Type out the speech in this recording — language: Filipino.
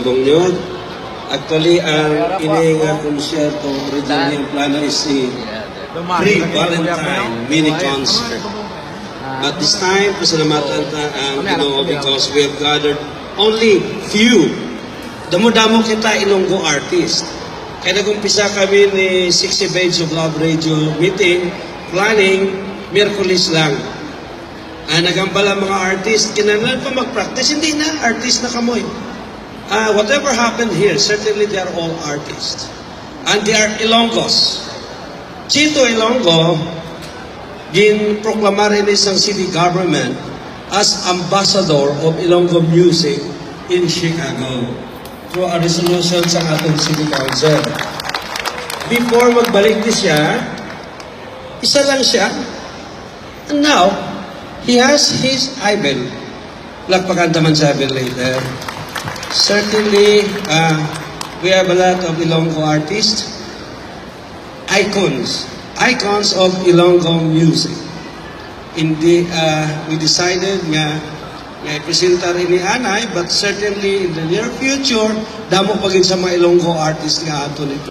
tabong nyo. Actually, ang inihinga konsyerto originally ang plano is si pre-Valentine mini-concert. At this time, pasalamatan ang Ginoo because we have gathered only few. Damo-damo kita Ilonggo artist. Kaya nag-umpisa kami ni 60 Babes of Love Radio meeting, planning, Miyerkules lang. Nagambala mga artist, kinanan pa mag-practice, hindi na, artist na kamoy. Whatever happened here, certainly they are all artists. And they are Ilonggos. Chito Ilonggo, ginproklamar rin isang city government as ambassador of Ilonggo music in Chicago through a resolution sa atong city council. Before magbalik din siya, isa lang siya. And now, he has his Iben. Lakpakan naman sa Iben later. Certainly, we have a lot of Ilonggo artists, icons of Ilonggo music. We decided nga presenta rin ni Anay, but certainly in the near future, damo pagin sa mga Ilonggo artists nga ato nito.